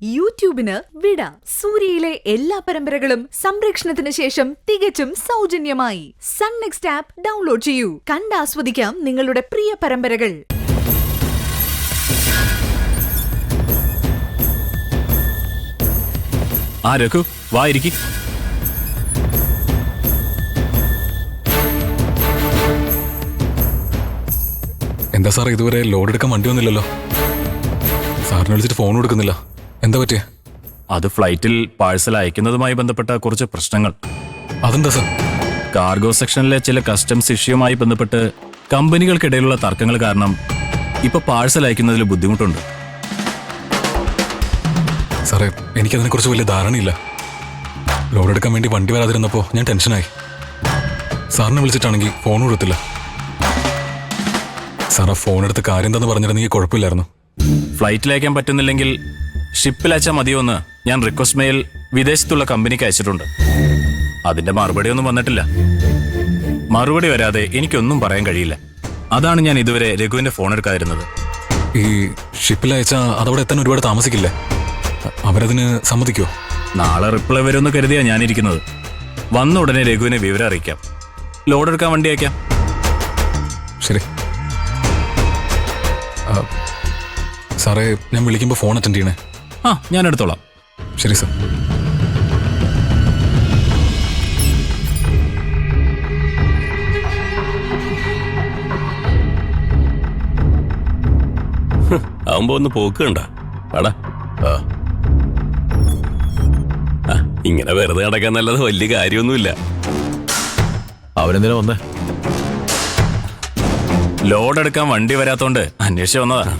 യൂട്യൂബിന് വിട. സൂര്യയിലെ എല്ലാ പരമ്പരകളും സംരക്ഷണത്തിന് ശേഷം തികച്ചും സൗജന്യമായി സൺ നെക്സ്റ്റ് ആപ്പ് ഡൗൺലോഡ് ചെയ്യൂ. കണ്ടാസ്വദിക്കാം നിങ്ങളുടെ പ്രിയ പരമ്പരകൾ. രഘു വായിരിക്കും. എന്താ സാർ ഇതുവരെ ലോഡ് എടുക്കാൻ വണ്ടി വന്നില്ലല്ലോ? സാറിനെ വിളിച്ചിട്ട് ഫോൺ കൊടുക്കുന്നില്ല, എന്താ പറ്റിയ? അത് ഫ്ലൈറ്റിൽ പാഴ്സൽ അയക്കുന്നതുമായി ബന്ധപ്പെട്ട കുറച്ച് പ്രശ്നങ്ങൾ. അതെന്താ സാർ? കാർഗോ സെക്ഷനിലെ ചില കസ്റ്റംസ് ഇഷ്യൂമായി ബന്ധപ്പെട്ട് കമ്പനികൾക്കിടയിലുള്ള തർക്കങ്ങൾ കാരണം ഇപ്പൊ പാഴ്സൽ അയക്കുന്നതിൽ ബുദ്ധിമുട്ടുണ്ട്. സാറേ, എനിക്കതിനെക്കുറിച്ച് വലിയ ധാരണയില്ല. ലോഡ് എടുക്കാൻ വേണ്ടി വണ്ടി വരാതിരുന്നപ്പോൾ ഞാൻ ടെൻഷനായി. സാറിനെ വിളിച്ചിട്ടാണെങ്കിൽ ഫോൺ കൊടുത്തില്ല. സാർ ആ ഫോൺ എടുത്ത് കാര്യം എന്താന്ന് പറഞ്ഞിരുന്നെങ്കിൽ കുഴപ്പമില്ലായിരുന്നു. ഫ്ലൈറ്റിൽ അയക്കാൻ പറ്റുന്നില്ലെങ്കിൽ ഷിപ്പിൽ അയച്ചാൽ മതിയോന്ന് ഞാൻ റിക്വസ്റ്റ് മെയിൽ വിദേശത്തുള്ള കമ്പനിക്ക് അയച്ചിട്ടുണ്ട്. അതിന്റെ മറുപടി ഒന്നും വന്നിട്ടില്ല. മറുപടി വരാതെ എനിക്കൊന്നും പറയാൻ കഴിയില്ല. അതാണ് ഞാൻ ഇതുവരെ രഘുവിന്റെ ഫോൺ എടുക്കാതിരുന്നത്. ഈ ഷിപ്പിൽ അയച്ചാൽ അതവിടെ എത്താൻ ഒരുപാട് താമസിക്കില്ലേ? അവരതിന് സമ്മതിക്കുമോ? നാളെ റിപ്ലൈ വരുമെന്ന് കരുതിയാ ഞാനിരിക്കുന്നത്. വന്ന ഉടനെ രഘുവിനെ വിവരം അറിയിക്കാം. ലോഡ് എടുക്കാൻ വണ്ടി അയക്കാം. ശരി സാറേ, ഞാൻ വിളിക്കുമ്പോൾ ഫോൺ അറ്റൻഡ് ചെയ്യണേ. ഞാൻ എടുത്തോളാം. ശരി സാർ. ആവുമ്പോ ഒന്ന് പോക്കണ്ട അടാ. ഇങ്ങനെ വെറുതെ നടക്കാൻ നല്ലത് വലിയ കാര്യമൊന്നുമില്ല. അവനെന്തിനാ വന്നേ? ലോഡ് എടുക്കാൻ വണ്ടി വരാത്തോണ്ട് അന്വേഷിച്ച് വന്നതാ.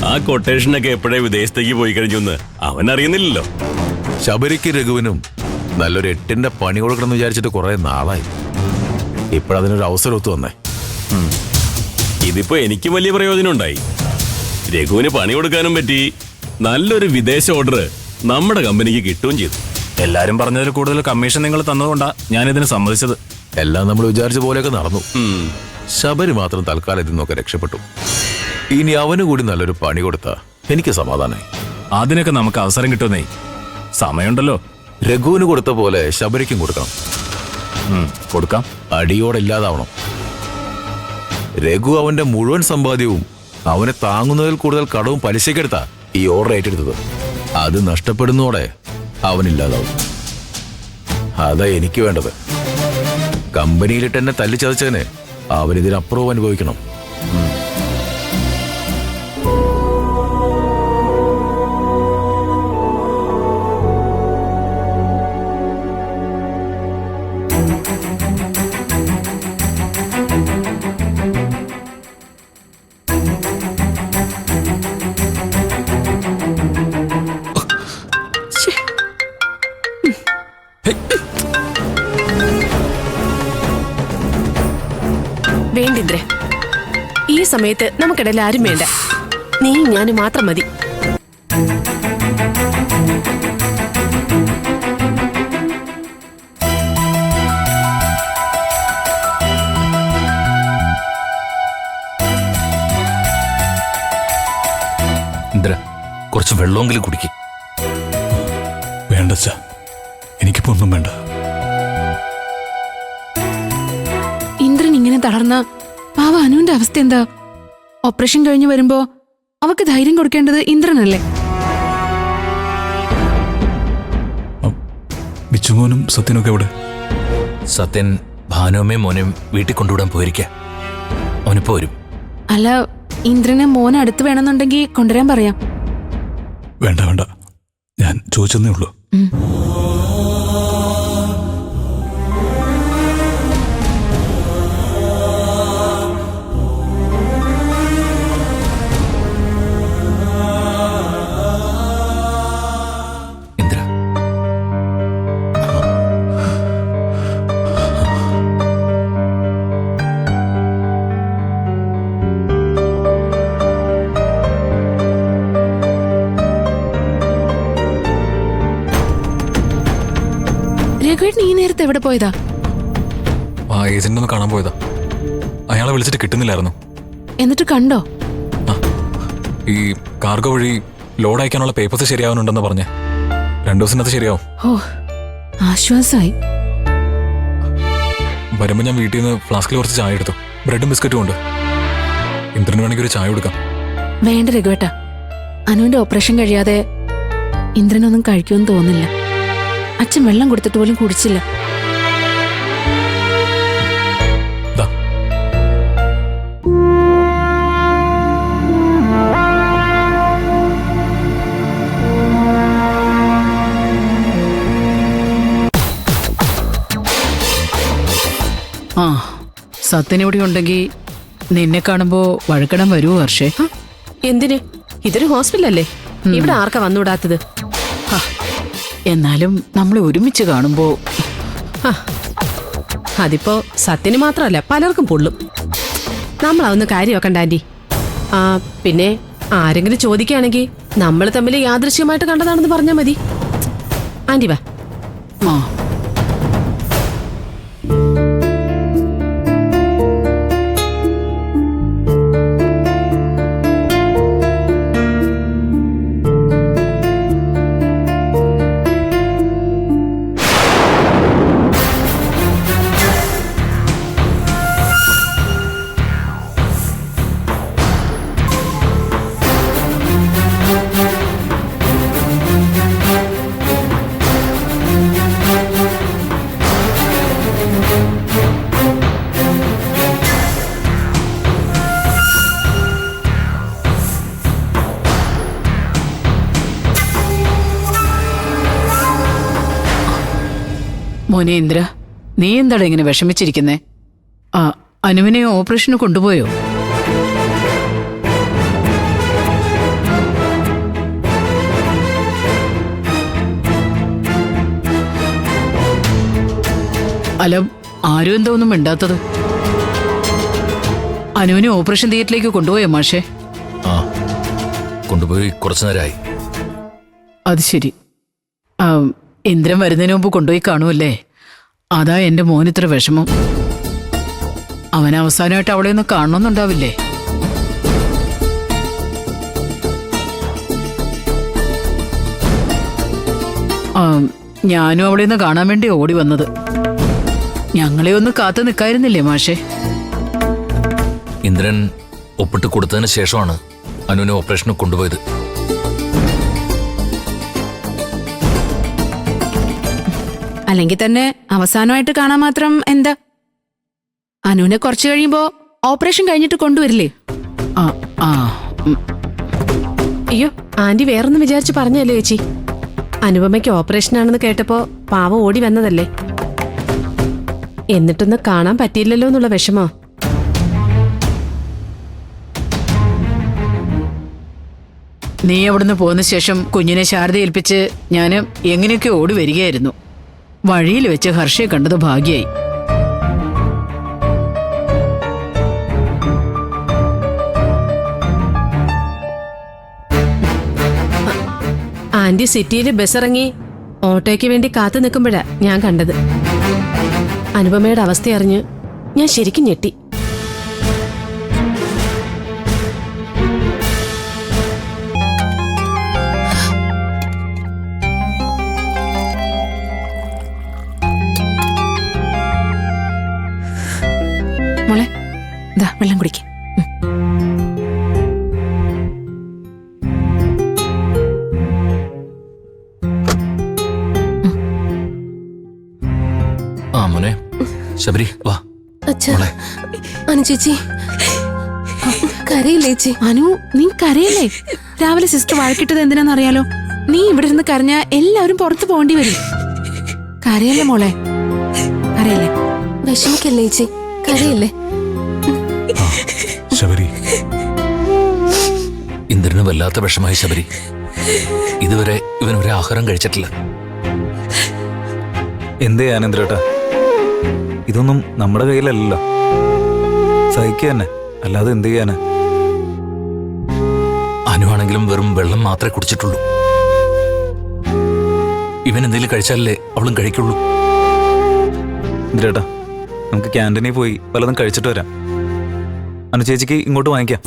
ആ കൊട്ടേഷനൊക്കെ എപ്പോഴേ വിദേശത്തേക്ക് പോയി കഴിഞ്ഞൊന്ന് അവൻ അറിയുന്നില്ലല്ലോ. ശബരിക്ക് രഘുവിനും നല്ലൊരു 8ന്റെ പണി കൊടുക്കണം എന്ന് വിചാരിച്ചിട്ട് കുറെ നാളായി. ഇപ്പോഴതിനൊരു അവസരം ഒത്തു വന്നേ. ഇതിപ്പോ എനിക്ക് വലിയ പ്രയോജനം ഉണ്ടായി. രഘുവിന് പണി കൊടുക്കാനും പറ്റി. നല്ലൊരു വിദേശ ഓർഡർ നമ്മുടെ കമ്പനിക്ക് കിട്ടുകയും ചെയ്തു. എല്ലാരും പറഞ്ഞതിൽ കൂടുതൽ കമ്മീഷൻ നിങ്ങൾ തന്നതുകൊണ്ടാ ഞാനിതിന് സമ്മതിച്ചത്. എല്ലാം നമ്മൾ വിചാരിച്ച പോലെയൊക്കെ നടന്നു. ശബരി മാത്രം തൽക്കാലം ഇതിൽ നിന്നൊക്കെ രക്ഷപ്പെട്ടു. ഇനി അവന് കൂടി നല്ലൊരു പണി കൊടുത്താ എനിക്ക് സമാധാനമായി. അതിനൊക്കെ നമുക്ക് അവസരം കിട്ടുന്നേ. സമയമുണ്ടല്ലോ. രഘുവിന് കൊടുത്ത പോലെ ശബരിക്കും കൊടുക്കണം. കൊടുക്കാം. അടിയോടെ ഇല്ലാതാവണം. രഘു അവന്റെ മുഴുവൻ സമ്പാദ്യവും അവനെ താങ്ങുന്നതിൽ കൂടുതൽ കടവും പലിശക്കെടുത്താ ഈ ഓർഡർ ഏറ്റെടുത്തത്. അത് നഷ്ടപ്പെടുന്നതോടെ അവനില്ലാതാവും. അതാ എനിക്ക് വേണ്ടത്. കമ്പനിയിലിട്ട് എന്നെ തല്ലിച്ചതച്ചതിന് അവനിതിനപ്പുറവും അനുഭവിക്കണം. വേണ്ടിന്ദ്രേ, ഈ സമയത്ത് നമുക്കിടയിൽ ആരും വേണ്ട. നീ ഞാനും മാത്രം മതി. ഇന്ദ്ര, കുറച്ച് വെള്ളമെങ്കിലും കുടിക്കും. വേണ്ട അച്ഛാ, എനിക്കിപ്പോ ഒന്നും വേണ്ട. ഇന്ദ്രൻ ഇങ്ങനെ തളർന്ന പാവ അനുവിന്റെ അവസ്ഥ എന്താ? ഓപ്പറേഷൻ കഴിഞ്ഞു വരുമ്പോ അവക്ക് ധൈര്യം കൊടുക്കേണ്ടത് ഇന്ദ്രനല്ലേ? ബിച്ചുമോനും സത്യനൊക്കെ എവിടെ? സത്യൻ ഭാനുവമ്മയും മോനെയും വീട്ടിൽ കൊണ്ടുവിടാൻ പോയിരിക്ക. അവനിപ്പോ വരും. അല്ല, ഇന്ദ്രനെ മോനെ അടുത്ത് വേണമെന്നുണ്ടെങ്കിൽ കൊണ്ടുവരാൻ പറയാം. വേണ്ട വേണ്ട, ഞാൻ ചോദിച്ചെന്നേ ഉള്ളൂ. രഘുവേട്ടൻ ഈ നേരത്തെ എവിടെ പോയതാ? ആ ഏജന്റ് ഒന്ന് കാണാൻ പോയതാ. അയാളെ വിളിച്ചിട്ട് കിട്ടുന്നില്ലായിരുന്നു. എന്നിട്ട് കണ്ടോ? ഈ കാർഗോ വഴി ലോഡ് അയക്കാനുള്ള പേപ്പേഴ്സ് ശരിയാവുന്നുണ്ടെന്ന് പറഞ്ഞ് 2 ദിവസത്തിനകത്ത് ശരിയാവും. ഓ ആശ്വാസായി. വരുമ്പോൾ ഞാൻ വീട്ടിൽ നിന്ന് ഫ്ലാസ്കിൽ കുറച്ച് ചായ എടുത്തു. ബ്രെഡും ബിസ്ക്കറ്റും ഉണ്ട്. ഇന്ദ്രന് വേണമെങ്കിൽ ഒരു ചായ കൊടുക്കാം. വേണ്ട രഘുവേട്ട, അനുവിന്റെ ഓപ്പറേഷൻ കഴിയാതെ ഇന്ദ്രനൊന്നും കഴിക്കുമെന്ന് തോന്നില്ല. അച്ഛൻ വെള്ളം കൊടുത്തിട്ട് പോലും കുടിച്ചില്ല. ദാ. ആ സത്യനിവിടെ ഉണ്ടെങ്കിൽ നിന്നെ കാണുമ്പോ വഴക്കിടാൻ വരുമോ ഹർഷേ? എന്തിന്? ഇതൊരു ഹോസ്പിറ്റലല്ലേ, ഇവിടെ ആർക്കാ വന്നുവിടാത്തത്? എന്നാലും നമ്മൾ ഒരുമിച്ച് കാണുമ്പോ അതിപ്പോ സത്യന് മാത്രമല്ല പലർക്കും പൊള്ളും. നമ്മളതൊന്ന് കാര്യമാക്കണ്ട ആന്റി. ആ പിന്നെ ആരെങ്കിലും ചോദിക്കുകയാണെങ്കിൽ നമ്മൾ തമ്മിൽ യാദൃശ്യമായിട്ട് കണ്ടതാണെന്ന് പറഞ്ഞാൽ മതി. ആന്റി വാ. ആ മോനെ ഇന്ദ്ര, നീ എന്താടാ ഇങ്ങനെ വിഷമിച്ചിരിക്കുന്നേ? ആ അനുവിനെ ഓപ്പറേഷന് കൊണ്ടുപോയോ? അല്ല, ആരും എന്താ ഒന്നും മിണ്ടാത്തത്? അനുവിനെ ഓപ്പറേഷൻ തിയേറ്ററിലേക്ക് കൊണ്ടുപോയോ മാഷേ? ആ കൊണ്ടുപോയി കുറച്ചു നേരമായി. അത് ശരി. ഇന്ദ്രൻ വരുന്നതിന് മുമ്പ് കൊണ്ടുപോയി കാണുമല്ലേ? അതാ എന്റെ മോനിത്ര വിഷമം. അവൻ അവസാനമായിട്ട് അവളെ ഒന്ന് കാണണമെന്നുണ്ടാവില്ലേ? ഞാനും അവളെ ഒന്ന് കാണാൻ വേണ്ടി ഓടി വന്നത്. ഞങ്ങളെ ഒന്ന് കാത്തു നിൽക്കായിരുന്നില്ലേ മാഷേ? ഇന്ദ്രൻ ഒപ്പിട്ട് കൊടുത്തതിന് ശേഷമാണ് അനുവിനെ ഓപ്പറേഷന് കൊണ്ടുപോയത്. അല്ലെങ്കിൽ തന്നെ അവസാനമായിട്ട് കാണാൻ മാത്രം എന്താ? അനുവിനെ കുറച്ചു കഴിയുമ്പോ ഓപ്പറേഷൻ കഴിഞ്ഞിട്ട് കൊണ്ടുവരില്ലേ? ആ ആ അയ്യോ, ആന്റി വേറൊന്നും വിചാരിച്ച് പറഞ്ഞല്ലേ ചേച്ചി. അനുപമയ്ക്ക് ഓപ്പറേഷൻ ആണെന്ന് കേട്ടപ്പോ പാവം ഓടി വന്നതല്ലേ. എന്നിട്ടൊന്ന് കാണാൻ പറ്റിയില്ലല്ലോ എന്നുള്ള വിഷമോ? നീ അവിടുന്ന് പോന്ന ശേഷം കുഞ്ഞിനെ ശാരദ ഏൽപ്പിച്ച് ഞാൻ എങ്ങനെയൊക്കെ ഓടി വരികയായിരുന്നു. വഴിയിൽ വെച്ച് ഹർഷയെ കണ്ടത് ഭാഗ്യായി. ആന്റി സിറ്റിയിൽ ബസ് ഇറങ്ങി ഓട്ടോയ്ക്ക് വേണ്ടി കാത്തു നിൽക്കുമ്പോഴാ ഞാൻ കണ്ടത്. അനുപമയുടെ അവസ്ഥ അറിഞ്ഞ് ഞാൻ ശരിക്കും ഞെട്ടി. മോളെ ദാ വെള്ളം കുടിക്ക. ആ മോനെ ശബരി വാ. മോളെ. ചേച്ചി കരയില്ലേ ചേച്ചി? അനു നീ കരയല്ലേ? രാവിലെ സിസ്റ്റർ വഴക്കിട്ടത് എന്തിനാന്നറിയാലോ? നീ ഇവിടെ ഇരുന്ന് കരഞ്ഞ എല്ലാവരും പുറത്തു പോകേണ്ടി വരും. കരയല്ലേ മോളെ, കരയല്ലേ? വിഷമിക്കല്ലേ ചേച്ചി, കരയില്ലേ? ശബരി, ഇന്ദ്രന് വല്ലാത്ത വിഷമായി ശബരി. ഇതുവരെ ഇവൻ ഒരു ആഹാരം കഴിച്ചിട്ടില്ല. എന്ത് ചെയ്യാൻ ഇന്ദ്രേട്ടാ, ഇതൊന്നും നമ്മുടെ കയ്യിലല്ലല്ലോ. സഹിക്കുക തന്നെ, അല്ലാതെ എന്ത് ചെയ്യാനാ? അനുവാണെങ്കിലും വെറും വെള്ളം മാത്രമേ കുടിച്ചിട്ടുള്ളൂ. ഇവൻ എന്തെങ്കിലും കഴിച്ചാലല്ലേ അവളും കഴിക്കുള്ളൂ. ഇന്ദ്രേട്ടാ, നമുക്ക് ക്യാൻറ്റീനിൽ പോയി പലതും കഴിച്ചിട്ട് വരാം. അനു ചേച്ചിക്ക് ഇങ്ങോട്ട് വാങ്ങിക്കാം.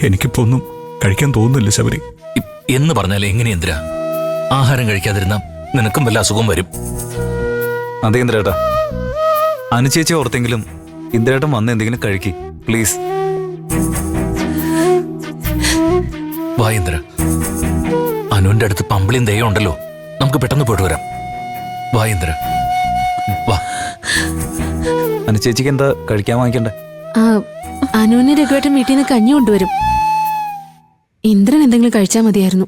എനിക്കിപ്പോ ഒന്നും കഴിക്കാൻ തോന്നുന്നില്ല ശബരി. എന്ന് പറഞ്ഞാൽ എങ്ങനെ ഇന്ദ്ര? ആഹാരം കഴിക്കാതിരുന്ന നിനക്കും വല്ല അസുഖം വരും. അതെ ഇന്ദ്രേട്ടാ, അനുചേച്ചി ഓർത്തെങ്കിലും ഇന്ദ്രേട്ടൻ വന്ന് എന്തെങ്കിലും കഴിക്ക് പ്ലീസ്. വാ ഇന്ദ്ര, അനുവിന്റെ അടുത്ത് പമ്പിളിയും ദയ ഉണ്ടല്ലോ, നമുക്ക് പെട്ടെന്ന് പോയിട്ട് വരാം. വാ ഇന്ദ്ര, വാ. അനുചേച്ചിക്ക് എന്താ കഴിക്കാൻ വാങ്ങിക്കണ്ടേ? അനുവിന് രഘുവേട്ടൻ വീട്ടിൽ നിന്ന് കഞ്ഞി കൊണ്ടുവരും. ഇന്ദ്രൻ എന്തെങ്കിലും കഴിച്ചാൽ മതിയായിരുന്നു.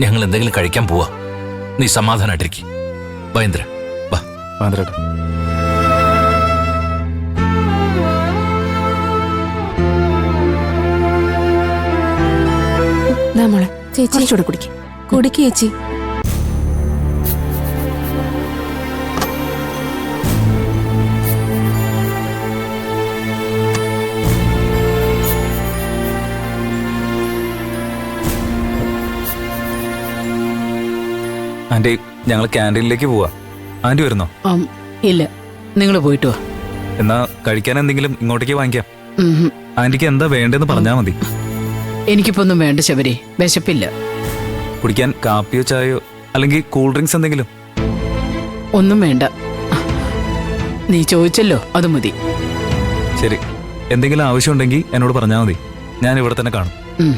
ഞങ്ങൾ എന്തെങ്കിലും കഴിക്കാൻ പോവാ, നീ സമാധാനായിട്ടിരിക്കും. വാ ഇന്ദ്ര, വാ. ഇന്ദ്രേട്ടാ, മോളെ ചേച്ചി ചൂട് കുടിക്കും. കുടിക്ക് ചേച്ചി. ആന്റി ഞങ്ങൾ ക്യാൻറ്റീനിലേക്ക് പോവാ. ആന്റി വരുന്നോ? ഇല്ല, നിങ്ങൾ പോയിട്ട് വാ. എന്നാ കഴിക്കാൻ എന്തെങ്കിലും ഇങ്ങോട്ടേക്ക് വാങ്ങിക്കാം. ഉം. ആന്റിക്ക് എന്താ വേണ്ടെന്ന് പറഞ്ഞാൽ മതി. എനിക്കിപ്പോ ഒന്നും വേണ്ട ശബരി, വിശപ്പില്ല. കുടിക്കാൻ കാപ്പിയോ ചായയോ അല്ലെങ്കിൽ കൂൾ ഡ്രിങ്ക്സ് എന്തെങ്കിലും? ഒന്നും വേണ്ട, നീ ചോദിച്ചല്ലോ അത് മതി. ശരി, എന്തെങ്കിലും ആവശ്യമുണ്ടെങ്കിൽ എന്നോട് പറഞ്ഞാൽ മതി, ഞാൻ ഇവിടെ തന്നെ കാണും. ഉം.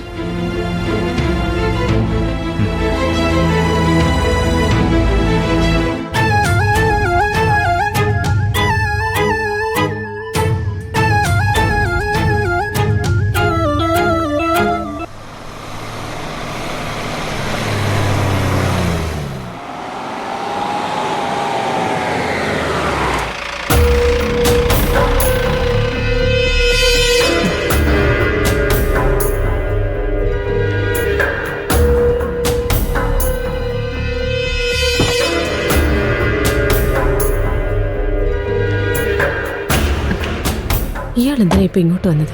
ഇയാൾ എന്തിനാ ഇപ്പൊ ഇങ്ങോട്ട് വന്നത്?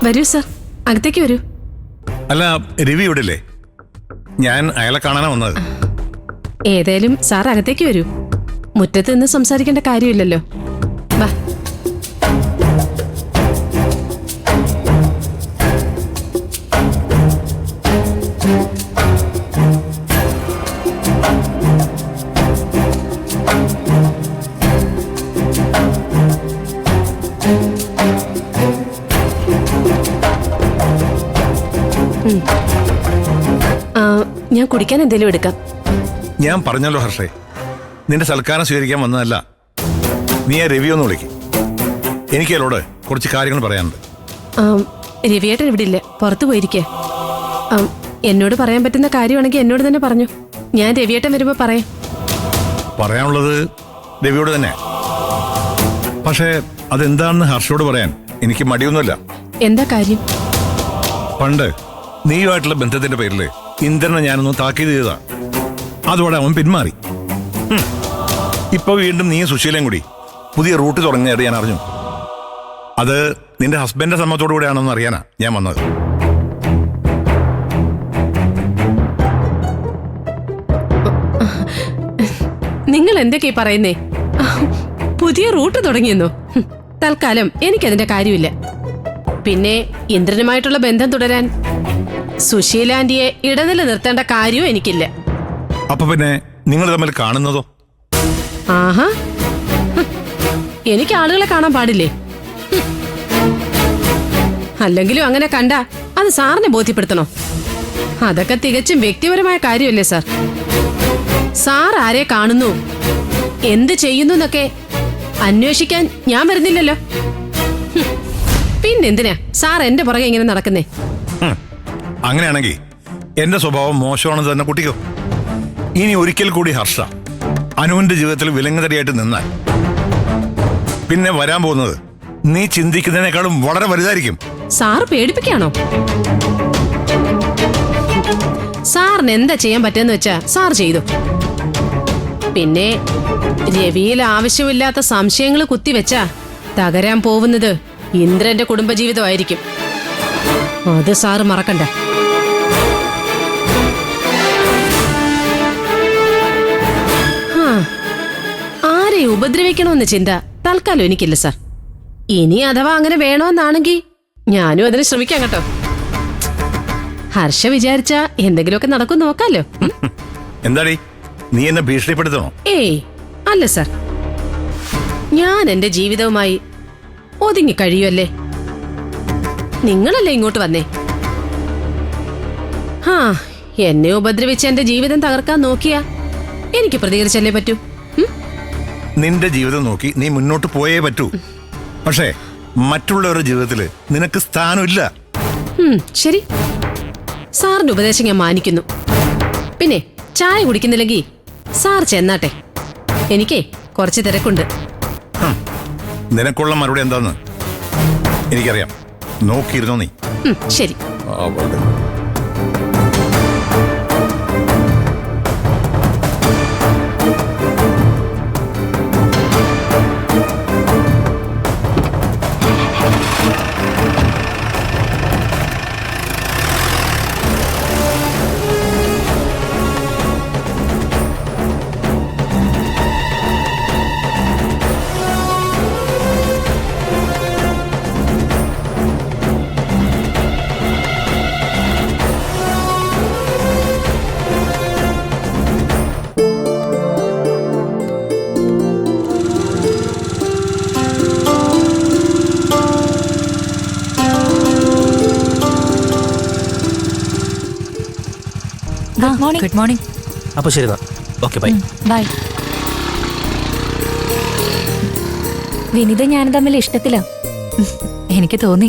വരൂ സാർ, അകത്തേക്ക് വരൂ. അല്ല, രവി ഇവിടില്ലേ? ഞാൻ അയാളെ കാണാനാ വന്നത്. ഏതായാലും സാർ അകത്തേക്ക് വരൂ. മുറ്റത്ത് നിന്ന് സംസാരിക്കേണ്ട കാര്യമില്ലല്ലോ. വാ. ഞാൻ കുടിക്കാൻ എന്തെങ്കിലും എടുക്കാം. ഞാൻ പറഞ്ഞല്ലോ ഹർഷേ, നിന്റെ സൽക്കാരം സ്വീകരിക്കാൻ വന്നതല്ല. നീ ആ രവി ഒന്ന് വിളിക്കും. എനിക്ക് അയാളോട് കുറച്ച് കാര്യങ്ങൾ പറയാനുണ്ട്. രവിയേട്ടൻ ഇവിടെ ഇല്ല, പുറത്തു പോയിരിക്കേ. എന്നോട് പറയാൻ പറ്റുന്ന കാര്യമാണെങ്കിൽ എന്നോട് തന്നെ പറഞ്ഞു. ഞാൻ രവിയേട്ടൻ വരുമ്പോ പറയാം. പറയാനുള്ളത് രവിയോട് തന്നെ, പക്ഷേ അതെന്താണെന്ന് ഹർഷയോട് പറയാൻ എനിക്ക് മടിയൊന്നുമില്ല. എന്താ കാര്യം? പണ്ട് നീയുമായിട്ടുള്ള ബന്ധത്തിന്റെ പേരിൽ ഇന്ദ്രനെ ഞാനൊന്ന് താക്കീത് ചെയ്തതാ. അതോടെ അവൻ പിന്മാറി. ഇപ്പൊ വീണ്ടും നീയും സുശീലയും കൂടി പുതിയ റൂട്ട് തുടങ്ങിയത് ഞാൻ അറിഞ്ഞു. അത് നിന്റെ ഹസ്ബൻഡിന്റെ സമ്മതത്തോടു കൂടെയാണെന്ന് അറിയാനാ ഞാൻ വന്നത്. നിങ്ങൾ എന്തൊക്കെയാ പറയുന്നേ? പുതിയ റൂട്ട് തുടങ്ങിയെന്നോ? തൽക്കാലം എനിക്കതിന്റെ കാര്യമില്ല. പിന്നെ ഇന്ദ്രനുമായിട്ടുള്ള ബന്ധം തുടരാൻ സുശീല ആന്റിയെ ഇടനില നിർത്തേണ്ട കാര്യവും എനിക്കില്ല. അപ്പൊ പിന്നെ നിങ്ങൾ തമ്മിൽ കാണുന്നതോ? ആഹാ, എനിക്ക് ആളുകളെ കാണാൻ പാടില്ലേ? അല്ലെങ്കിലും അങ്ങനെ കണ്ട അത് സാറിനെ ബോധ്യപ്പെടുത്തണോ? അതൊക്കെ തികച്ചും വ്യക്തിപരമായ കാര്യമല്ലേ സാർ? സാർ ആരെ കാണുന്നു, എന്ത് ചെയ്യുന്നു എന്നൊക്കെ അന്വേഷിക്കാൻ ഞാൻ വരുന്നില്ലല്ലോ. പിന്നെന്തിനാ സാർ എന്റെ പുറകെ ഇങ്ങനെ നടക്കുന്നേ? അങ്ങനെയാണെങ്കിൽ എന്റെ സ്വഭാവം മോശമാണെന്ന് തന്നെ കുട്ടിക്കോ. ഇനി ഒരിക്കൽ കൂടി ഹർഷ അനുവിന്റെ ജീവിതത്തിൽ വിലങ്ങുതടിയായിട്ട് നിന്നാൽ പിന്നെ വരാൻ പോകുന്നത് നീ ചിന്തിക്കുന്നതിനേക്കാളും വളരെ വലുതായിരിക്കും. സാർ പേടിപ്പിക്കാണോ? സാറിന് എന്താ ചെയ്യാൻ പറ്റുമെന്ന് വെച്ചാ സാർ ചെയ്തു. പിന്നെ രവിയിൽ ആവശ്യമില്ലാത്ത സംശയങ്ങൾ കുത്തിവെച്ചാ തകരാൻ പോകുന്നത് ഇന്ദ്രന്റെ കുടുംബജീവിതമായിരിക്കും. അത് സാറ് മറക്കണ്ട. ഉപദ്രവിക്കണമെന്ന ചിന്ത തൽക്കാലം എനിക്കില്ല സാർ. ഇനി അഥവാ അങ്ങനെ വേണമെന്നാണെങ്കിൽ ഞാനും അതിന് ശ്രമിക്കാം കേട്ടോ. ഹർഷ വിചാരിച്ച എന്തെങ്കിലുമൊക്കെ നടക്കും നോക്കാലോ. എന്താടി നീ എന്നെ ഭീഷണിപ്പെടുത്തണോ? ഏയ് അല്ല സാർ, ഞാൻ എന്റെ ജീവിതവുമായി ഒതുങ്ങി കഴിയുമല്ലേ. നിങ്ങളല്ലേ ഇങ്ങോട്ട് വന്നേ. ഹാ, എന്നെ ഉപദ്രവിച്ച് എന്റെ ജീവിതം തകർക്കാൻ നോക്കിയാ എനിക്ക് പ്രതികരിച്ചല്ലേ പറ്റൂ. നിന്റെ ജീവിതം നോക്കി നീ മുന്നോട്ട് പോയേ പറ്റൂ. പക്ഷേ മറ്റുള്ളവരുടെ ജീവിതത്തില് നിനക്ക് സ്ഥാനമില്ല. ശരി, സാറിന്റെ ഉപദേശം ഞാൻ മാനിക്കുന്നു. പിന്നെ ചായ കുടിക്കുന്നില്ലെങ്കിൽ സാർ ചെന്നാട്ടെ, എനിക്കേ കുറച്ച് തിരക്കുണ്ട്. നിനക്കുള്ള മറുപടി എന്താന്ന് എനിക്കറിയാം. നോക്കിയിരുന്നോ നീ? ശരി. Good morning. അപ്പൊ ശരി, ഓക്കെ ബൈ. ബൈ. വിനിത ഞാൻ തമ്മിൽ ഇഷ്ടത്തിലാ. എനിക്ക് തോന്നി.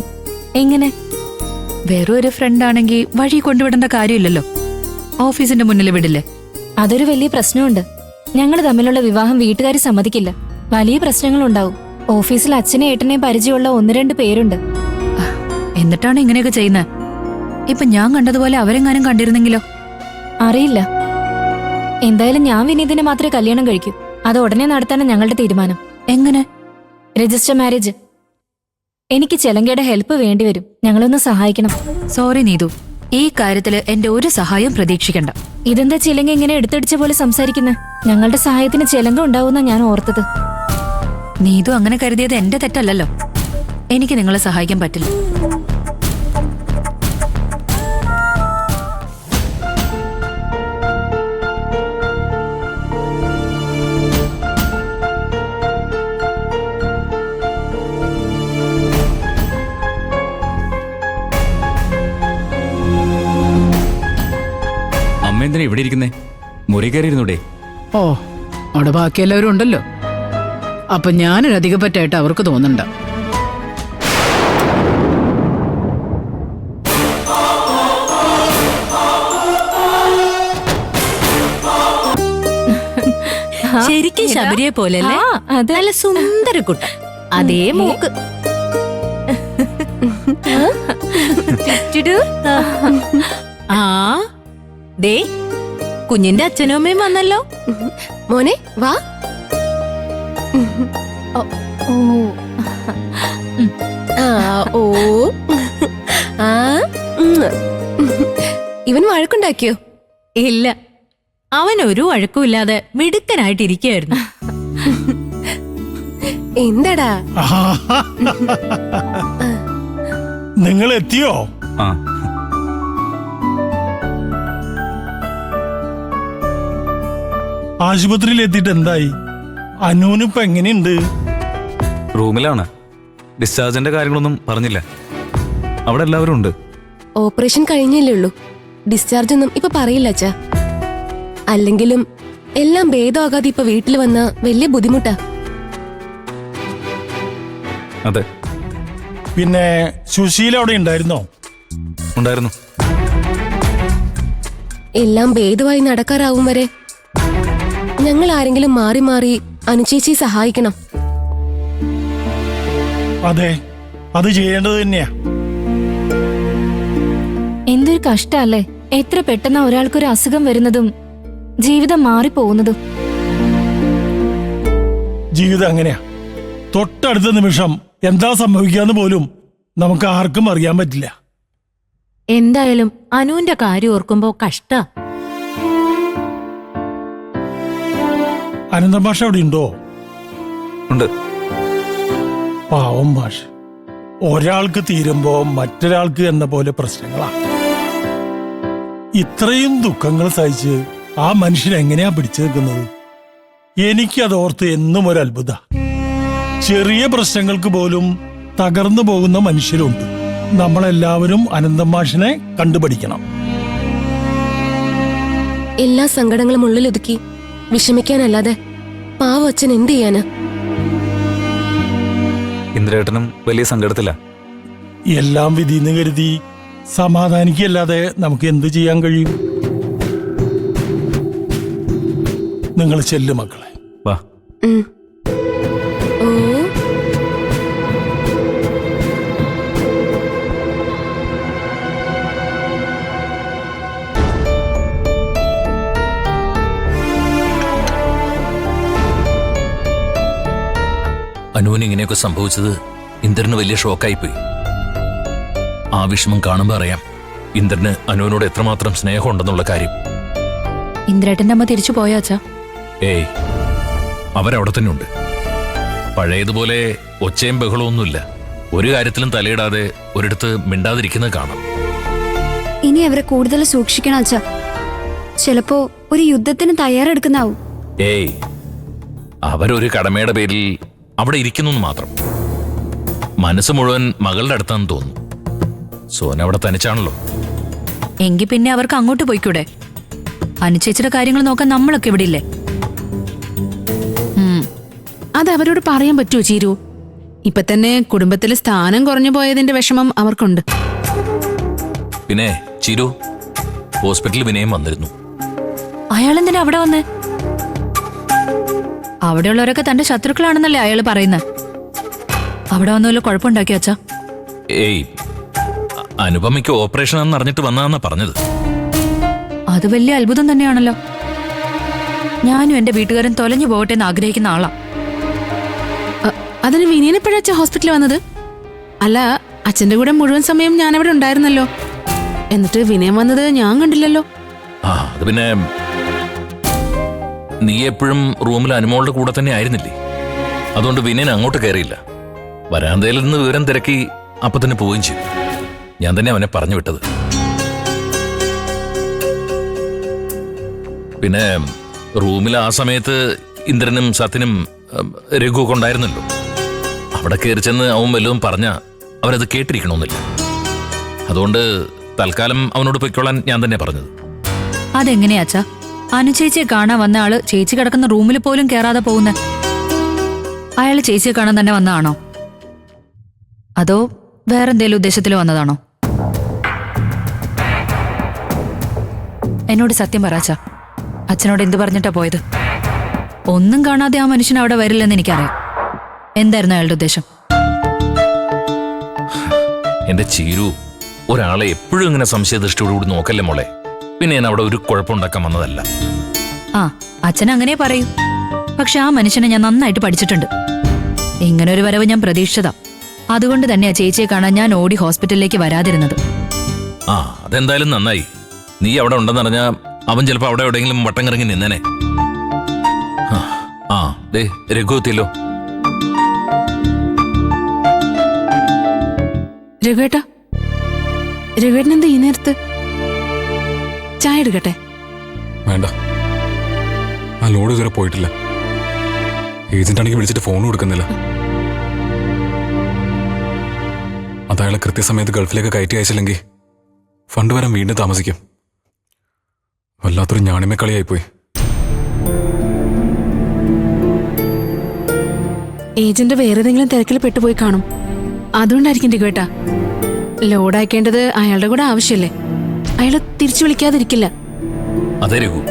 എങ്ങനെ? വേറെ ഒരു ഫ്രണ്ട് ആണെങ്കിൽ വഴി കൊണ്ടുവിടേണ്ട കാര്യമില്ലല്ലോ, ഓഫീസിന്റെ മുന്നിൽ വിടില്ലേ? അതൊരു വലിയ പ്രശ്നമുണ്ട്. ഞങ്ങൾ തമ്മിലുള്ള വിവാഹം വീട്ടുകാർ സമ്മതിക്കില്ല. വലിയ പ്രശ്നങ്ങളുണ്ടാവും. ഓഫീസിൽ അച്ഛനെയും ഏട്ടനെയും പരിചയമുള്ള 1-2 പേരുണ്ട്. എന്നിട്ടാണ് ഇങ്ങനെയൊക്കെ ചെയ്യുന്നത്. ഇപ്പൊ ഞാൻ കണ്ടതുപോലെ അവരെങ്ങാനും കണ്ടിരുന്നെങ്കിലോ? അറിയില്ല. എന്തായാലും ഞാൻ വിനീതിനെ മാത്രമേ കല്യാണം കഴിക്കൂ. അത് ഉടനെ നടത്താനാണ് ഞങ്ങളുടെ തീരുമാനം. എങ്ങനെ? Register marriage. എനിക്ക് ചെലങ്കയുടെ ഹെൽപ്പ് വേണ്ടിവരും. ഞങ്ങളൊന്ന് സഹായിക്കണം. സോറി നീതു, ഈ കാര്യത്തില് എന്റെ ഒരു സഹായം പ്രതീക്ഷിക്കണ്ട. ഇതെന്താ ചിലങ്ക ഇങ്ങനെ എടുത്തടിച്ച പോലെ സംസാരിക്കുന്നത്? ഞങ്ങളുടെ സഹായത്തിന് ചെലങ്ക ഉണ്ടാവുന്ന ഞാൻ ഓർത്തത്. നീതു അങ്ങനെ കരുതിയത് എന്റെ തെറ്റല്ലല്ലോ. എനിക്ക് നിങ്ങളെ സഹായിക്കാൻ പറ്റില്ല. അമ്മ എന്തിനാ ഇവിടെ ഇരിക്കുന്നേ? മുറി കയറിയിരുന്നൂടെ? ഓ, അവിടെ ബാക്കി എല്ലാവരും ഉണ്ടല്ലോ. അപ്പൊ ഞാനൊരു അധികപ്പറ്റായിട്ട് അവർക്ക് തോന്നണ്ട. ശരിക്കും ശബരിയെ പോലെ നല്ല സുന്ദര കുട്ട, അതേ മൂക്ക്. ആ ദേ, കുഞ്ഞിന്റെ അച്ഛനും അമ്മയും വന്നല്ലോ. മോനെ വാ. ഇവൻ വഴക്കുണ്ടാക്കിയോ? ഇല്ല, അവൻ ഒരു വഴക്കുമില്ലാതെ മിടുക്കനായിട്ടിരിക്കുകയായിരുന്നു. എന്താടാ നിങ്ങൾ എത്തിയോ? ആ, ആശുപത്രിയിൽ എത്തിയിട്ട് എന്തായി? അനൂനിപ്പോ എങ്ങനെയുണ്ട്? റൂമിലാണ്. ഡിസ്ചാർജിന്റെ കാര്യങ്ങളൊന്നും പറഞ്ഞില്ല. അവിടെ എല്ലാവരും ഉണ്ട്. ഓപ്പറേഷൻ കഴിഞ്ഞല്ലേ ഉള്ളൂ. ഡിസ്ചാർജ് ഒന്നും ഇപ്പൊ പറയില്ല അച്ഛാ. അല്ലെങ്കിലും എല്ലാം ഭേദമാകാതെ ഇപ്പൊ വീട്ടിൽ വന്ന വലിയ ബുദ്ധിമുട്ടാ. അതെ. പിന്നെ സുശീല അവിടെ ഉണ്ടായിരുന്നോ? ഉണ്ടായിരുന്നു. എല്ലാം ഭേദമായി നടക്കാറാവും വരെ ഞങ്ങൾ ആരെങ്കിലും മാറി മാറി അനുചേച്ചി സഹായിക്കണം. അതെ, അത് ചെയ്യേണ്ടത് തന്നെയാ. എന്തൊരു കഷ്ടല്ലേ, എത്ര പെട്ടെന്ന് ഒരാൾക്കൊരു അസുഖം വരുന്നതും ജീവിതം മാറിപ്പോകുന്നതും. ജീവിതം അങ്ങനെയാ. തൊട്ടടുത്ത നിമിഷം എന്താ സംഭവിക്കാന്ന് പോലും നമുക്ക് ആർക്കും അറിയാൻ പറ്റില്ല. എന്തായാലും അനുവിന്റെ കാര്യം ഓർക്കുമ്പോ കഷ്ട. അനന്തഭാഷ അവിടെ ഉണ്ടോ? ഉണ്ട്. പാവം മാഷ്, ഒരാൾക്ക് തീരുമ്പോ മറ്റൊരാൾക്ക് എന്ന പോലെ പ്രശ്നങ്ങളാണ്. ഇത്രയും ദുഃഖങ്ങൾ സഹിച്ച് ആ മനുഷ്യൻ എങ്ങനെയാ പിടിച്ചു നിൽക്കുന്നത്? എനിക്കത് ഓർത്ത് എന്നും ഒരു അത്ഭുത. ചെറിയ പ്രശ്നങ്ങൾക്ക് പോലും തകർന്നു പോകുന്ന മനുഷ്യരുണ്ട്. നമ്മളെല്ലാവരും അനന്തൻ മാഷിനെ കണ്ടുപഠിക്കണം. എല്ലാ സങ്കടങ്ങളും ഉള്ളിലൊതുക്കി വിഷമിക്കാനല്ലാതെ പാവം അച്ഛൻ എന്ത് ചെയ്യാന്? ഇന്ദ്രേട്ടനും വലിയ സങ്കടത്തില്ല. എല്ലാം വിധിന്ന് കരുതി സമാധാനിക്കല്ലാതെ നമുക്ക് എന്ത് ചെയ്യാൻ കഴിയും? നിങ്ങൾ ചെല്ലു മക്കളെ. വാ. ഓ, അനുവിന് ഇങ്ങനെയൊക്കെ സംഭവിച്ചത് ഇന്ദ്രന് വലിയ ഷോക്കായിപ്പോയി. ആ വിഷമം കാണുമ്പോൾ അറിയാം ഇന്ദ്രന് അനുവിനോട് എത്രമാത്രം സ്നേഹമുണ്ടെന്നുള്ള കാര്യം. ഇന്ദ്രേട്ടന്റെ അമ്മ തിരിച്ചു പോയോ അച്ഛാ? ഏയ്, അവരവിടെ തന്നെ ഉണ്ട്. പഴയതുപോലെ ഒച്ചയും ബഹളമൊന്നുമില്ല. ഒരു കാര്യത്തിലും തലയിടാതെ ഒരിടത്ത് മിണ്ടാതിരിക്കുന്നത് കാണാം. ഇനി അവരെ കൂടുതൽ സൂക്ഷിക്കണം അച്ഛാ. ചിലപ്പോ ഒരു യുദ്ധത്തിന് തയ്യാറെടുക്കുന്നാവും. ഏയ്, അവരൊരു കടമയുടെ പേരിൽ അവിടെ ഇരിക്കുന്നു മാത്രം. മനസ്സ് മുഴുവൻ മകളുടെ അടുത്താന്ന് തോന്നുന്നു. സോന അവിടെ തനിച്ചാണല്ലോ. എങ്കിൽ പിന്നെ അവർക്ക് അങ്ങോട്ട് പോയിക്കൂടെ? അനുചേച്ചിയുടെ കാര്യങ്ങൾ നോക്കാൻ നമ്മളൊക്കെ ഇവിടെ ഇല്ലേ? അത് അവരോട് പറയാൻ പറ്റുമോ ചീരു? ഇപ്പൊ തന്നെ കുടുംബത്തിൽ സ്ഥാനം കുറഞ്ഞു പോയതിന്റെ വിഷമം അവർക്കുണ്ട്. പിന്നെ ചിരു, ഹോസ്പിറ്റലിൽ വിനയം വന്നിരുന്നു. അയാളെന്തിനാ അവിടെ വന്നേ? അവിടെയുള്ളവരൊക്കെ തന്റെ ശത്രുക്കളാണെന്നല്ലേ അയാള് പറയുന്നത്. അവിടെ വന്നല്ലോ കുഴപ്പമുണ്ടാക്കി അച്ഛാ? ഏയ്, അനുപമയ്ക്ക് ഓപ്പറേഷൻ ആണെന്ന് അറിഞ്ഞിട്ട് വന്നതാന്നാ പറഞ്ഞത്. അത് വലിയ അത്ഭുതം തന്നെയാണല്ലോ. ഞാനും എന്റെ വീട്ടുകാരൻ തൊലഞ്ഞു പോകട്ടെ എന്ന് ആഗ്രഹിക്കുന്ന ആളാ. അതിന് വിനയനെപ്പോഴാ ഹോസ്പിറ്റലിൽ വന്നത്? അല്ല, അച്ഛന്റെ കൂടെ മുഴുവൻ സമയം ഞാനവിടെ ഉണ്ടായിരുന്നല്ലോ. എന്നിട്ട് വിനയം വന്നത് ഞാൻ കണ്ടില്ലല്ലോ. ആ, അത് പിന്നെ നീ എപ്പോഴും റൂമിൽ അനുമോളുടെ കൂടെ തന്നെ ആയിരുന്നില്ലേ? അതുകൊണ്ട് വിനയൻ അങ്ങോട്ട് കയറിയില്ല. വരാന്തയിൽ നിന്ന് വിവരം തിരക്കി അപ്പൊ തന്നെ പോവുകയും ചെയ്തു. ഞാൻ തന്നെ അവനെ പറഞ്ഞു വിട്ടത്. പിന്നെ റൂമിൽ ആ സമയത്ത് ഇന്ദ്രനും സത്യനും രഘു ഒക്കെ ഉണ്ടായിരുന്നല്ലോ. അവിടെ കയറി ചെന്ന് അവൻ വല്ലതും പറഞ്ഞ അവരത് കേട്ടിരിക്കണമെന്നില്ല. അതുകൊണ്ട് തൽക്കാലം അവനോട് പൊയ്ക്കോളാൻ ഞാൻ തന്നെ പറഞ്ഞത്. അതെങ്ങനെയാച്ചാ അനുചേച്ചിയെ കാണാൻ വന്ന ആള് ചേച്ചി കിടക്കുന്ന റൂമിൽ പോലും കേറാതെ പോകുന്നേ? അയാള് ചേച്ചിയെ കാണാൻ തന്നെ വന്നതാണോ? അതോ വേറെന്തേലും ഉദ്ദേശത്തിൽ വന്നതാണോ? എന്നോട് സത്യം പറയാച്ചാ, അച്ഛനോട് എന്ത് പറഞ്ഞിട്ടാ പോയത്? ഒന്നും കാണാതെ ആ മനുഷ്യൻ അവിടെ വരില്ലെന്ന് എനിക്കറിയാം. എന്തായിരുന്നു അയാളുടെ ഉദ്ദേശം? എന്റെ ചീരു, ഒരാളെ എപ്പോഴും ഇങ്ങനെ സംശയദൃഷ്ടിയോടുകൂടി നോക്കല്ലേ മോളെ. പിന്നെ ഞാൻ അവിടെ ഒരു കുഴപ്പമുണ്ടാക്കാൻ വന്നതല്ല. ആ, അച്ഛൻ അങ്ങനെ പറയൂ. പക്ഷെ ആ മനുഷ്യനെ ഞാൻ നന്നായിട്ട് പഠിച്ചിട്ടുണ്ട്. ഇങ്ങനൊരു വരവ് ഞാൻ പ്രതീക്ഷിച്ചതാ. അതുകൊണ്ട് തന്നെയാ ചേച്ചിയെ കാണാൻ ഞാൻ ഓടി ഹോസ്പിറ്റലിലേക്ക് വരാതിരുന്നത്. ആ, അതെന്തായാലും നന്നായി. നീ അവിടെ ഉണ്ടെന്നറിഞ്ഞാ അവൻ ചിലപ്പോ അവിടെ എവിടെയെങ്കിലും വട്ടം കറങ്ങി നിന്നേനെ. ആ, ദേ രഘു എത്തിയല്ലോ. രഘുവേട്ടാ, രഘുവേട്ടനെന്താ ഈ നേരത്ത്? ചായ എടുക്കട്ടെ? വേണ്ട, ആ ലോഡ് ഇതുവരെ പോയിട്ടില്ല. ഏജന്റ് ആണെങ്കിൽ വിളിച്ചിട്ട് ഫോൺ കൊടുക്കുന്നില്ല. അതയാളെ കൃത്യസമയത്ത് ഗൾഫിലേക്ക് കയറ്റി അയച്ചില്ലെങ്കിൽ ഫണ്ട് വരാൻ വീണ്ടും താമസിക്കും. വല്ലാത്തൊരു ഞാണിമേ കളിയായിപ്പോയി. ഏജന്റ് വേറെ ഏതെങ്കിലും തിരക്കിൽ പെട്ടുപോയി കാണും. അതുകൊണ്ടായിരിക്കും രഘുവേട്ടാ. ലോഡ് അയക്കേണ്ടത് അയാളുടെ കൂടെ ആവശ്യമല്ലേ. അയാളെ തിരിച്ചു വിളിക്കാതിരിക്കില്ല. അതെ രഘു,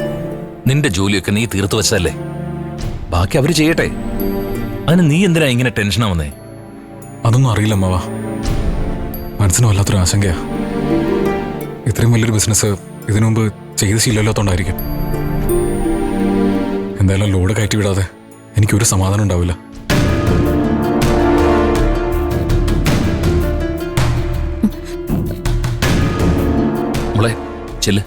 നിന്റെ ജോലിയൊക്കെ നീ തീർത്തു വെച്ചതല്ലേ. ബാക്കി അവര് ചെയ്യട്ടെ. അതിന് നീ എന്തിനാ ഇങ്ങനെ ടെൻഷനാവുന്നേ? അതൊന്നും അറിയില്ല അമ്മാവാ. മനസ്സിന് വല്ലാത്തൊരു ആശങ്കയാ. ഇത്രയും വലിയൊരു ബിസിനസ് ഇതിനു മുമ്പ് ചെയ്ത് ശീലമില്ലാത്തോണ്ടായിരിക്കും. എന്തായാലും ലോഡ് കയറ്റി വിടാതെ എനിക്കൊരു സമാധാനം ഉണ്ടാവില്ല. മോളെ ചെല്ല്.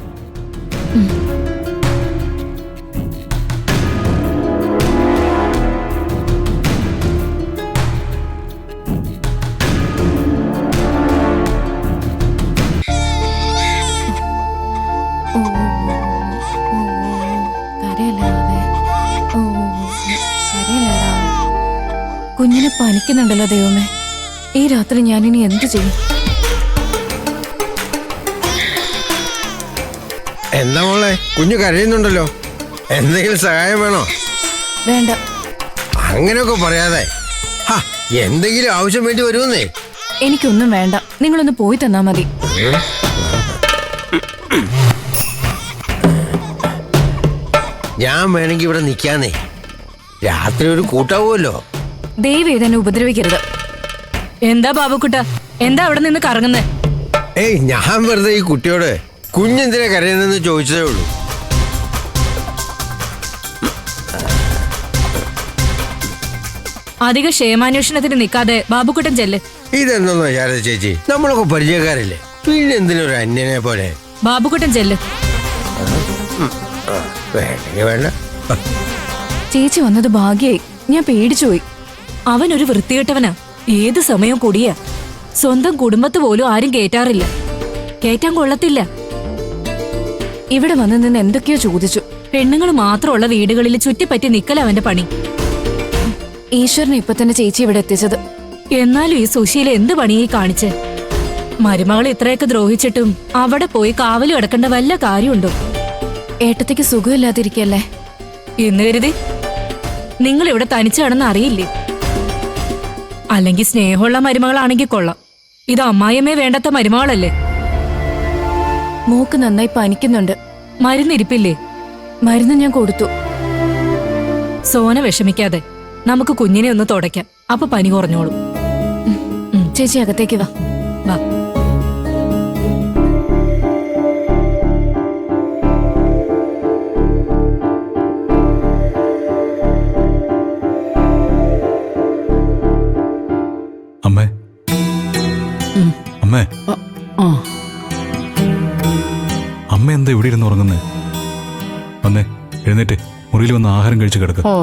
കുഞ്ഞിനെ പനിക്കുന്നുണ്ടല്ലോ ദൈവമേ. ഈ രാത്രി ഞാനിനി എന്തു ചെയ്യും? എന്താ മോളെ, കുഞ്ഞു കരയുന്നുണ്ടല്ലോ. എന്തെങ്കിലും സഹായം വേണോ? വേണ്ട. അങ്ങനെയൊക്കെ പറയാതെ. എന്തെങ്കിലും ആവശ്യം വേണ്ടി വരുമെന്നേ. എനിക്കൊന്നും വേണ്ട, നിങ്ങളൊന്ന് പോയി തന്നാ മതി. ഞാൻ വേണമെങ്കിൽ ഇവിടെ നിൽക്കാന്നേ. രാത്രി ഒരു കൂട്ടാവുമല്ലോ. ദൈവം ഇതെന്നെ ഉപദ്രവിക്കരുത്. എന്താ ബാബുക്കുട്ട, എന്താ അവിടെ നിന്ന് കറങ്ങുന്നേ? ഏയ്, ഞാൻ വെറുതെ ഈ കുട്ടിയോട് കുഞ്ഞെന്തിനാ കരയുന്നെന്ന് ചോദിച്ചതേ ഉള്ളൂ. അധിക ക്ഷേമാന്വേഷണത്തിന് നിൽക്കാതെ ബാബുക്കുട്ടൻ ചെല്ല്. ഇതെന്തോന്നോ ശാരദ ചേച്ചി, നമ്മളൊക്കെ പരിചയക്കാരല്ലേ, പിന്നെ എന്തിനൊരു അന്യനെ പോലെ. ബാബുക്കുട്ടൻ ചെല്ല്. വേണ്ട. ചേച്ചി വന്നത് ഭാഗ്യായി. ഞാൻ പേടിച്ചുപോയി. അവനൊരു വൃത്തികെട്ടവനാ. ഏത് സമയം കൂടിയാ. സ്വന്തം കുടുംബത്ത് പോലും ആരും കേറ്റാറില്ല. കേറ്റാൻ കൊള്ളത്തില്ല. ഇവിടെ വന്ന് നിന്ന് എന്തൊക്കെയോ ചോദിച്ചു. പെണ്ണുങ്ങൾ മാത്രമുള്ള വീടുകളിൽ ചുറ്റിപ്പറ്റി നിക്കല അവന്റെ പണി. ഈശ്വരനെ ഇപ്പൊ തന്നെ ചേച്ചി ഇവിടെ എത്തിച്ചത്. എന്നാലും ഈ സുശീല എന്ത് പണിയായി കാണിച്ച്? മരുമകൾ ഇത്രയൊക്കെ ദ്രോഹിച്ചിട്ടും അവിടെ പോയി കാവല് കിടക്കേണ്ട വല്ല കാര്യമുണ്ടോ? ഏട്ടത്തേക്ക് സുഖമില്ലാതിരിക്കല്ലേ എന്ന് കരുതി നിങ്ങൾ ഇവിടെ തനിച്ചാണെന്ന് അറിയില്ലേ? അല്ലെങ്കിൽ സ്നേഹമുള്ള മരുമകളാണെങ്കിൽ കൊള്ളാം. ഇത് അമ്മായിയമ്മേ വേണ്ടാത്ത മരുമകളല്ലേ? മൂക്ക് നന്നായി പനിക്കുന്നുണ്ട്. മരുന്നിരിപ്പില്ലേ? മരുന്ന് ഞാൻ കൊടുത്തു. സോന വിഷമിക്കാതെ, നമുക്ക് കുഞ്ഞിനെ ഒന്ന് തുടയ്ക്കാം. അപ്പൊ പനി കുറഞ്ഞോളും. ചേച്ചി അകത്തേക്ക് വാ. വാ. അമ്മേ, അമ്മേ, അമ്മ എന്താ ഇവിടെ ഇരുന്ന് ഉറങ്ങുന്നേ? വന്നേ, എഴുന്നേറ്റ് മുറിയിൽ വന്ന് ആഹാരം കഴിച്ച് കിടക്ക. ഓ,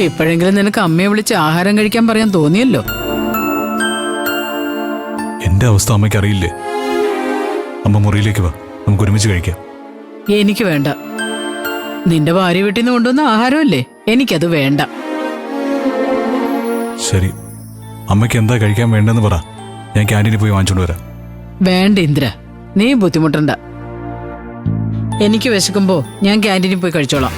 ഇപ്പോഴെങ്കിലും നിനക്ക് അമ്മയെ വിളിച്ച് ആഹാരം കഴിക്കാൻ പറയാൻ തോന്നിയല്ലോ. എന്റെ അവസ്ഥ അമ്മയ്ക്ക് അറിയില്ലേ? അമ്മ മുറിയിലേക്ക് വാ, നമുക്ക് ഒരുമിച്ച് കഴിക്കാം. എനിക്ക് വേണ്ട. നിന്റെ ഭാര്യ വീട്ടിൽ നിന്ന് കൊണ്ടുവന്ന ആഹാരമല്ലേ, എനിക്കത് വേണ്ട. ശരി, അമ്മയ്ക്ക് എന്താ കഴിക്കാൻ വേണ്ടെന്ന് പറ, ഞാൻ ക്യാൻറ്റീനിൽ പോയി വാങ്ങിച്ചോണ്ട് വരാം. വേണ്ട ഇന്ദ്ര, നീ ബുദ്ധിമുട്ടണ്ട. എനിക്ക് വിശക്കുമ്പോ ഞാൻ ക്യാൻറ്റീനിൽ പോയി കഴിച്ചോളാം.